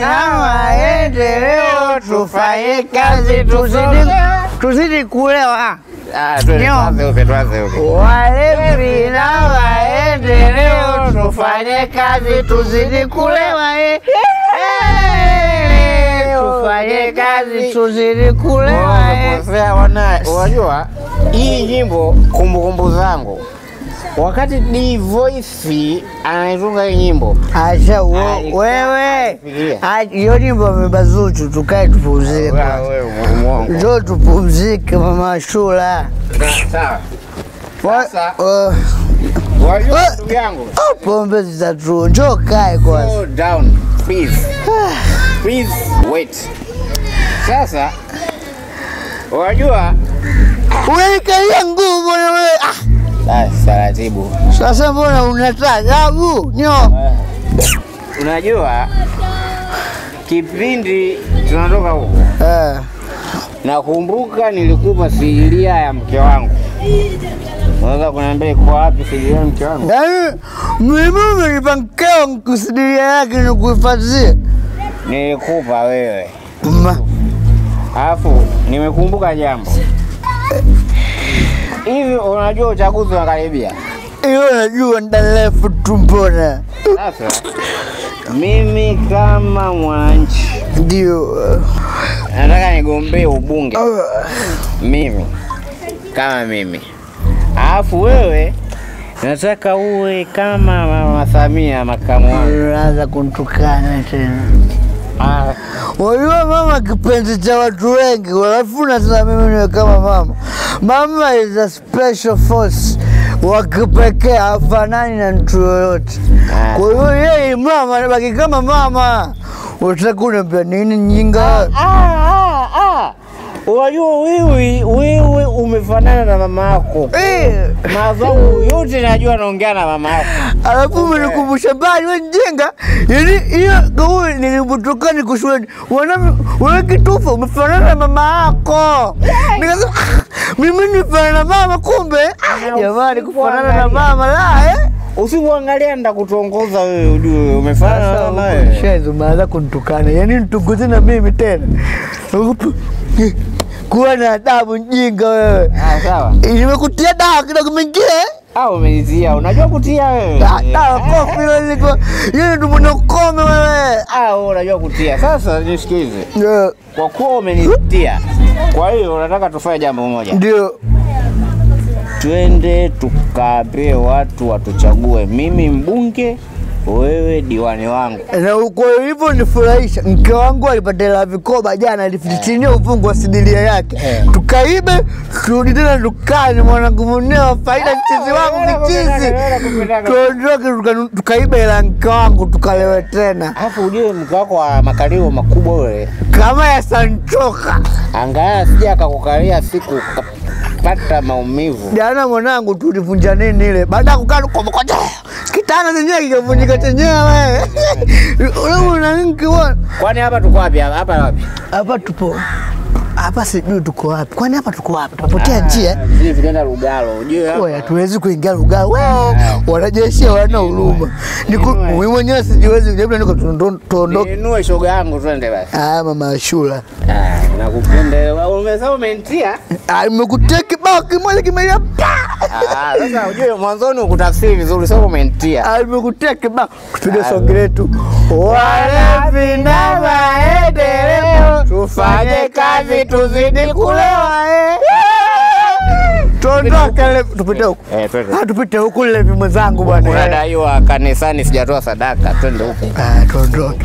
na maendeleo, tufanye kazi tuzidi kulewa. Tuanze huko. Walevi na maendeleo, tufanye kazi tuzidi kulewa. Tufanye kazi tuzidi kulewa. Unajua hii nyimbo kumbukumbu zangu. Wakati D Voice anaitunga hii nyimbo. Acha wewe. Hiyo nyimbo amebazuchu, tukae tupumzike. Wewe muongo. Njoo tupumzike mama Shula. Sawa. Sasa wajua ndugu yangu. Pombe zitatu. Njoo kae kwanza. Go down please. Please wait. Sasa wajua unanikalia nguvu na wewe. Taratibu. Sasa mbona unatagabu? Unajua kipindi tunatoka huko. Nakumbuka nilikupa sigilia ya mke wangu. Unaweza kuniambia iko wapi sigilia ya mke wangu? Yaani mimi nilipangea kusidilia yake ni kuhifadhia. Nilikupa wewe. Alafu nimekumbuka jambo. Hivi unajua uchaguzi unakaribia? Hiyo najua ndalefu tumbona. Sasa mimi kama mwananchi ndio nataka nigombee ubunge. Mimi kama mimi. Alafu wewe nataka uwe kama Mama Samia makamu wangu. Unaanza kuntukana tena. Wewe mama kipenzi cha watu wengi, alafu unasema mimi ni kama mama. Mama is a special force. Wakipekee hafanani na mtu yoyote. Kwa hiyo yeye mama anabaki kama mama. Unataka kuniambia nini nyinga? Unajua wewe umefanana na mama yako. Mazao yote najua naongea na mama yako. Alafu umenikumbusha bali wewe mjinga. Yaani hiyo gauni nilipotoka niko shuleni. Wewe kitufa umefanana na mama yako. Nikasema mimi nifanana na mama kumbe. Jamani kufanana na mama la usimuangalia ndakutongoza wewe ujue umefanana na wewe. Shezo maana kuntukana. Yaani nitunguze na mimi tena. Kuwa na adabu mjinga wewe. Sawa. Nimekutia dawa kidogo mengine. Umenizia. Unajua kutia wewe? Dawa kofi ile liko. Yeye ndio mnakome wewe. Unajua kutia. Sasa nisikize. Kwa kuwa umenitia. Kwa hiyo unataka tufanye jambo moja. Ndio. Twende tukape watu watuchague. Mimi mbunge, wewe diwani wangu. Na uko hivyo nifurahisha. Mke wangu alipata la vikoba jana alifitinia ufungu wa sidilia yake. Tukaibe, turudi tena dukani mwanangu mwenyewe faida mchizi wangu mchizi. Tuondoke tukaibe hela mke wangu tukalewe tena. Alafu ujue mke wako wa makalio makubwa wewe. Kama ya Sanchoka. Angalia sija akakukalia siku pata maumivu. Jana mwanangu tulivunja nini ile? Baada ya kukaa kwa kitana zenyewe kikavunjika chenyewe wewe. Wewe una nini kiona? Kwani hapa tuko wapi? Hapa wapi? Hapa tupo. Hapa sijui tuko wapi. Kwani hapa tuko wapi? Tunapotea njia. Sisi tunaenda Lugalo. Unajua hapa. Wewe hatuwezi kuingia Lugalo. Wewe wanajeshi wana huruma. Mimi mwenyewe sijiwezi labda niko tuondoke. Ninue shoga yangu twende basi. Mama Shula. Nakupenda. Umesema umenitia? Nimekutia kibao kimoja kimelia. Sasa ujue mwanzoni ukutafsiri vizuri sio umenitia. Nimekutia kibao kupiga songi letu. Walevi na maendeleo, tufanye kazi tuzidi kulewa. Tuondoke tupite huko. Tupite huko levi mwenzangu bwana. Unadaiwa kanisani sijatoa sadaka, twende huko. Tuondoke.